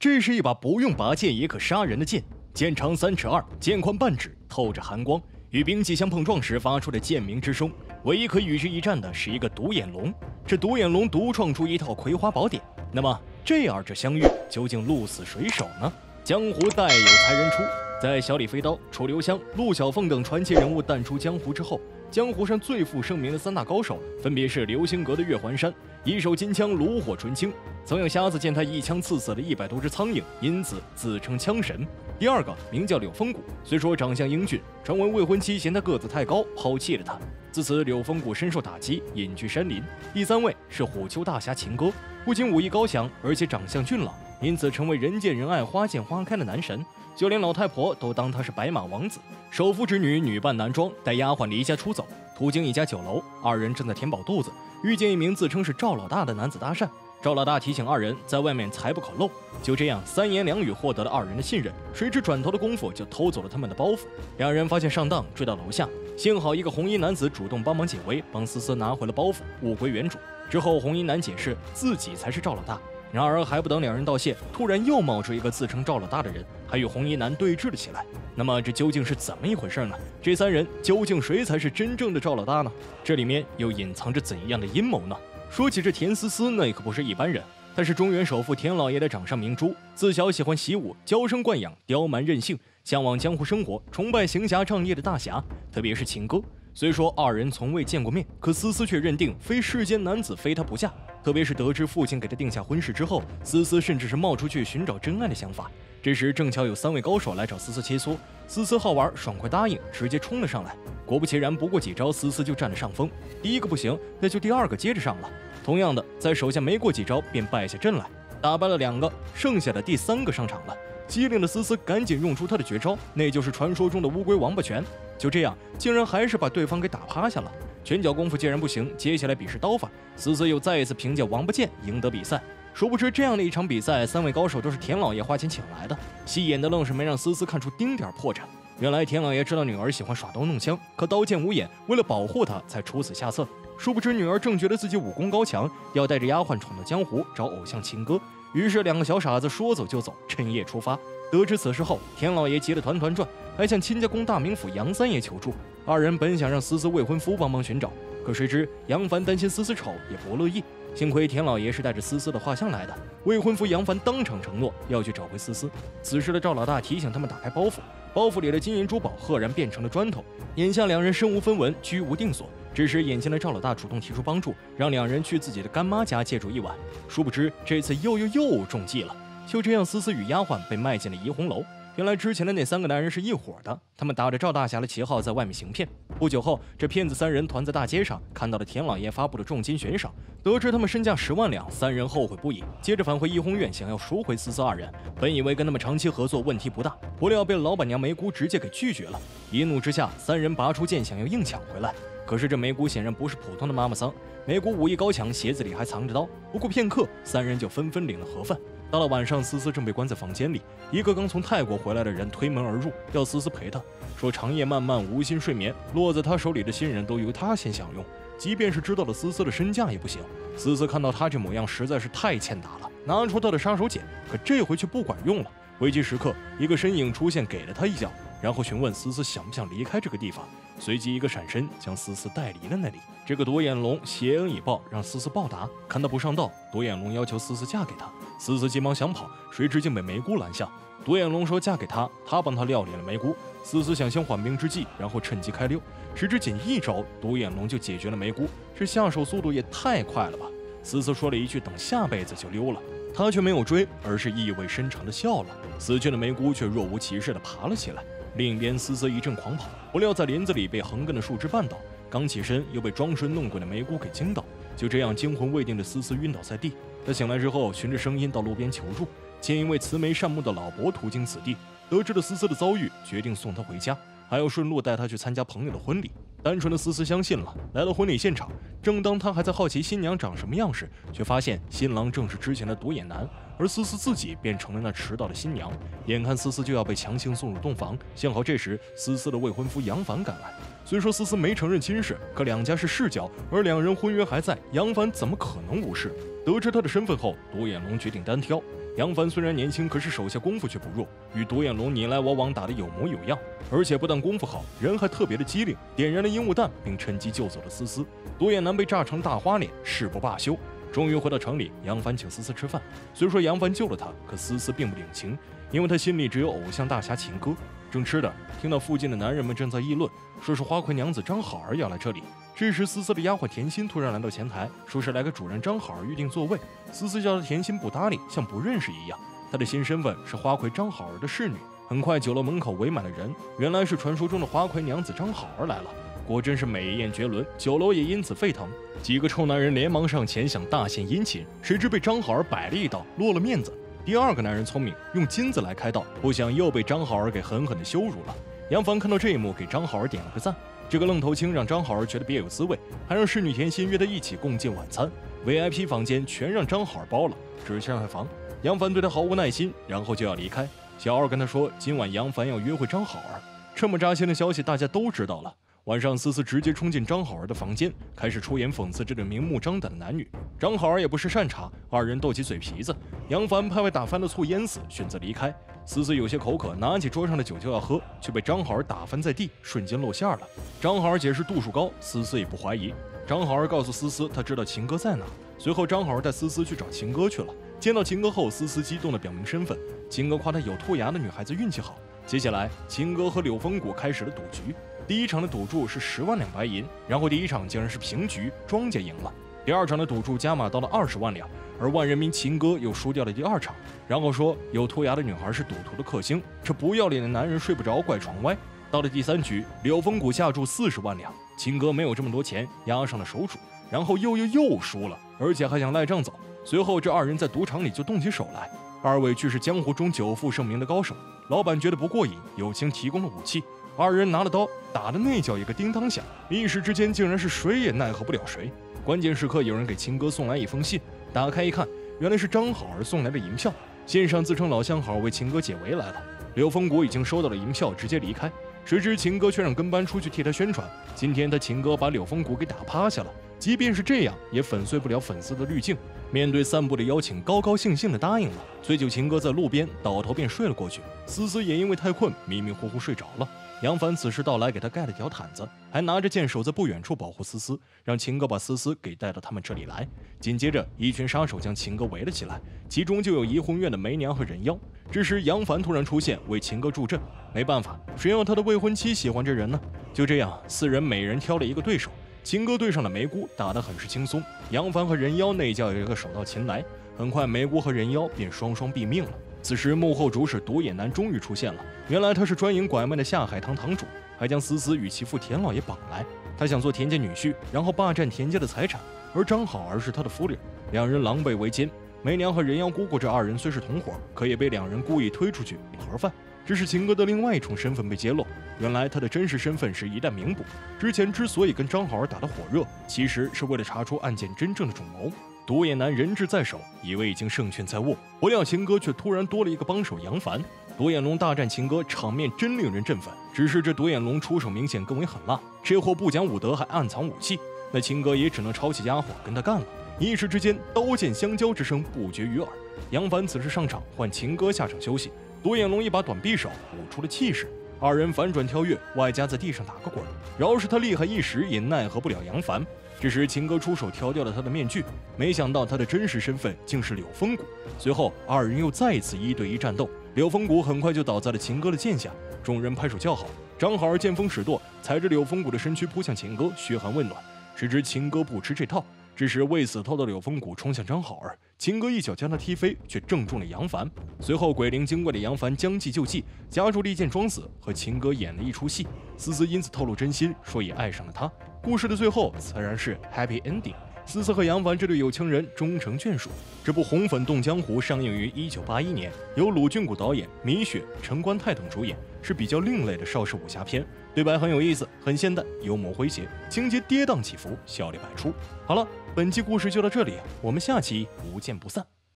这是一把不用拔剑也可杀人的剑，剑长3尺2，剑宽半指，透着寒光，与兵器相碰撞时发出的剑鸣之声。唯一可与之一战的是一个独眼龙，这独眼龙独创出一套葵花宝典。那么这二者相遇，究竟鹿死谁手呢？江湖代有才人出，在小李飞刀、楚留香、陆小凤等传奇人物淡出江湖之后，江湖上最负盛名的3大高手，分别是流星阁的岳环山，一手金枪炉火纯青，曾有瞎子见他一枪刺死了100多只苍蝇，因此自称枪神。第二个名叫柳风谷，虽说长相英俊，传闻未婚妻嫌他个子太高，抛弃了他。自此柳风谷深受打击，隐居山林。第三位是虎丘大侠秦歌，不仅武艺高强，而且长相俊朗，因此成为人见人爱、花见花开的男神。就连老太婆都当他是白马王子。首富之女女扮男装，带丫鬟离家出走，途经一家酒楼，二人正在填饱肚子，遇见一名自称是赵老大的男子搭讪。赵老大提醒二人在外面财不可露，就这样3言2语获得了二人的信任。谁知转头的功夫就偷走了他们的包袱，两人发现上当，追到楼下，幸好一个红衣男子主动帮忙解围，帮思思拿回了包袱，物归原主。之后红衣男解释自己才是赵老大，然而还不等两人道谢，突然又冒出一个自称赵老大的人，还与红衣男对峙了起来。那么这究竟是怎么一回事呢？这3人究竟谁才是真正的赵老大呢？这里面又隐藏着怎样的阴谋呢？说起这田思思，那可不是一般人，她是中原首富田老爷的掌上明珠，自小喜欢习武，娇生惯养，刁蛮任性，向往江湖生活，崇拜行侠仗义的大侠，特别是秦歌。虽说二人从未见过面，可思思却认定非世间男子非她不嫁。特别是得知父亲给她定下婚事之后，思思甚至是冒出去寻找真爱的想法。这时正巧有3位高手来找思思切磋，思思好玩，爽快答应，直接冲了上来。果不其然，不过几招，思思就占了上风。第一个不行，那就第二个接着上了。同样的，在手下没过几招便败下阵来，打败了2个，剩下的第3个上场了。机灵的思思赶紧用出他的绝招，那就是传说中的乌龟王八拳。就这样，竟然还是把对方给打趴下了。拳脚功夫既然不行，接下来比试刀法。思思又再一次凭借王八剑赢得比赛。殊不知这样的一场比赛，3位高手都是田老爷花钱请来的，戏演的愣是没让思思看出丁点破绽。原来田老爷知道女儿喜欢耍刀弄枪，可刀剑无眼，为了保护她才出此下策。殊不知女儿正觉得自己武功高强，要带着丫鬟闯到江湖找偶像秦歌。于是2个小傻子说走就走，趁夜出发。得知此事后，田老爷急得团团转，还向亲家公大名府杨三爷求助。二人本想让思思未婚夫帮忙寻找，可谁知杨凡担心思思丑，也不乐意。幸亏田老爷是带着思思的画像来的，未婚夫杨凡当场承诺要去找回思思。此时的赵老大提醒他们打开包袱，包袱里的金银珠宝赫然变成了砖头。眼下2人身无分文，居无定所。这时眼前的赵老大主动提出帮助，让2人去自己的干妈家借住1晚。殊不知这次又中计了。就这样，思思与丫鬟被卖进了怡红楼。原来之前的那3个男人是一伙的，他们打着赵大侠的旗号在外面行骗。不久后，这骗子3人团在大街上，看到了田老爷发布的重金悬赏，得知他们身价10万两，3人后悔不已，接着返回怡红院，想要赎回思思2人。本以为跟他们长期合作问题不大，不料被老板娘梅姑直接给拒绝了。一怒之下，3人拔出剑想要硬抢回来。可是这梅姑显然不是普通的妈妈桑，梅姑武艺高强，鞋子里还藏着刀。不过片刻，3人就纷纷领了盒饭。到了晚上，思思正被关在房间里，一个刚从泰国回来的人推门而入，要思思陪他，说长夜漫漫，无心睡眠，落在他手里的新人都由他先享用，即便是知道了思思的身价也不行。思思看到他这模样实在是太欠打了，拿出他的杀手锏，可这回却不管用了。危急时刻，一个身影出现，给了他一脚，然后询问思思想不想离开这个地方，随即一个闪身将思思带离了那里。这个独眼龙谢恩已报，让思思报答，看他不上道，独眼龙要求思思嫁给他。思思急忙想跑，谁知竟被梅姑拦下。独眼龙说嫁给他，他帮他料理了梅姑。思思想先缓兵之计，然后趁机开溜，谁知仅一招，独眼龙就解决了梅姑，这下手速度也太快了吧。思思说了一句等下辈子就溜了，他却没有追，而是意味深长的笑了。死去的梅姑却若无其事地爬了起来。另一边，思思一阵狂跑，不料在林子里被横亘的树枝绊倒，刚起身又被装神弄鬼的梅姑给惊到。就这样惊魂未定的思思晕倒在地。他醒来之后，循着声音到路边求助，见一位慈眉善目的老伯途经此地，得知了思思的遭遇，决定送她回家，还要顺路带她去参加朋友的婚礼。单纯的思思相信了，来到婚礼现场。正当他还在好奇新娘长什么样时，却发现新郎正是之前的独眼男，而思思自己便成了那迟到的新娘。眼看思思就要被强行送入洞房，幸好这时思思的未婚夫杨凡赶来。虽说思思没承认亲事，可2家是世交，而2人婚约还在，杨凡怎么可能无视？得知他的身份后，独眼龙决定单挑。杨帆虽然年轻，可是手下功夫却不弱，与独眼龙你来我往打得有模有样，而且不但功夫好，人还特别的机灵，点燃了烟雾弹，并趁机救走了思思。独眼男被炸成大花脸，誓不罢休。终于回到城里，杨帆请思思吃饭。虽说杨帆救了他，可思思并不领情，因为他心里只有偶像大侠秦歌。正吃着，听到附近的男人们正在议论，说是花魁娘子张好儿要来这里。这时，思思的丫鬟甜心突然来到前台，说是来给主人张好儿预定座位。思思叫她甜心不搭理，像不认识一样。她的新身份是花魁张好儿的侍女。很快，酒楼门口围满了人，原来是传说中的花魁娘子张好儿来了。果真是美艳绝伦，酒楼也因此沸腾。几个臭男人连忙上前想大献殷勤，谁知被张好儿摆了一刀，落了面子。第二个男人聪明，用金子来开道，不想又被张好儿给狠狠地羞辱了。杨帆看到这一幕，给张好儿点了个赞。这个愣头青让张好儿觉得别有滋味，还让侍女甜心约他一起共进晚餐。VIP 房间全让张好儿包了，只欠了房。杨帆对他毫无耐心，然后就要离开。小二跟他说，今晚杨帆要约会张好儿。这么扎心的消息大家都知道了。晚上，思思直接冲进张好儿的房间，开始出言讽刺这对明目张胆的男女。张好儿也不是善茬，二人斗起嘴皮子。杨帆派外打翻了醋淹死，选择离开。思思有些口渴，拿起桌上的酒就要喝，却被张好儿打翻在地，瞬间露馅了。张好儿解释度数高，思思也不怀疑。张好儿告诉思思，他知道秦歌在哪。随后，张好儿带思思去找秦歌去了。见到秦歌后，思思激动地表明身份。秦歌夸她有兔牙的女孩子运气好。接下来，秦歌和柳风谷开始了赌局。第一场的赌注是10万两白银，然后第一场竟然是平局，庄家赢了。第二场的赌注加码到了20万两，而万人迷秦歌又输掉了第二场。然后说有兔牙的女孩是赌徒的克星，这不要脸的男人睡不着怪床歪。到了第三局，柳风谷下注40万两，秦歌没有这么多钱，压上了手主，然后又输了，而且还想赖账走。随后这二人在赌场里就动起手来。二位俱是江湖中久负盛名的高手，老板觉得不过瘾，友情提供了武器。二人拿了刀，打的那叫一个叮当响，一时之间竟然是谁也奈何不了谁。关键时刻，有人给秦歌送来一封信，打开一看，原来是张好儿送来的银票。信上自称老相好为秦歌解围来了。柳风谷已经收到了银票，直接离开。谁知秦歌却让跟班出去替他宣传，今天他秦歌把柳风谷给打趴下了。即便是这样，也粉碎不了粉丝的滤镜。面对散步的邀请，高高兴兴地答应了。醉酒秦歌在路边倒头便睡了过去，思思也因为太困，迷迷糊糊睡着了。杨帆此时到来，给他盖了条毯子，还拿着剑守在不远处保护思思，让秦歌把思思给带到他们这里来。紧接着，一群杀手将秦歌围了起来，其中就有怡红院的梅娘和人妖。这时，杨帆突然出现，为秦歌助阵。没办法，谁要他的未婚妻喜欢这人呢？就这样，4人每人挑了一个对手。秦歌对上了梅姑，打得很是轻松。杨帆和人妖那叫一个手到擒来，很快梅姑和人妖便双双毙命了。此时幕后主使独眼男终于出现了，原来他是专营拐卖的下海堂堂主，还将思思与其父田老爷绑来。他想做田家女婿，然后霸占田家的财产，而张好儿是他的夫人，两人狼狈为奸。梅娘和人妖姑姑这二人虽是同伙，可也被两人故意推出去领盒饭。这是秦歌的另外一重身份被揭露，原来他的真实身份是一代名捕，之前之所以跟张好儿打得火热，其实是为了查出案件真正的主谋。独眼男人质在手，以为已经胜券在握，不料秦歌却突然多了一个帮手杨帆。独眼龙大战秦歌，场面真令人振奋。只是这独眼龙出手明显更为狠辣，这货不讲武德还暗藏武器，那秦歌也只能抄起家伙跟他干了。一时之间，刀剑相交之声不绝于耳。杨帆此时上场换秦歌下场休息，独眼龙一把短匕首舞出了气势，二人反转跳跃，外加在地上打个滚，饶是他厉害一时，也奈何不了杨帆。这时秦歌出手挑掉了他的面具，没想到他的真实身份竟是柳风谷。随后二人又再一次1对1战斗，柳风谷很快就倒在了秦歌的剑下，众人拍手叫好。张好儿见风使舵，踩着柳风谷的身躯扑向秦歌，嘘寒问暖。谁知秦歌不吃这套，这时未死透的柳风谷冲向张好儿，秦歌一脚将他踢飞，却正中了杨帆。随后鬼灵精怪的杨帆将计就计，加入利剑装死，和秦歌演了一出戏。思思因此透露真心，说也爱上了他。故事的最后自然是 happy ending， 思思和杨帆这对有情人终成眷属。这部《红粉动江湖》上映于1981年，由鲁俊谷导演，米雪、陈观泰等主演，是比较另类的邵氏武侠片。对白很有意思，很现代，幽默诙谐，情节跌宕起伏，笑里百出。好了，本期故事就到这里，我们下期不见不散。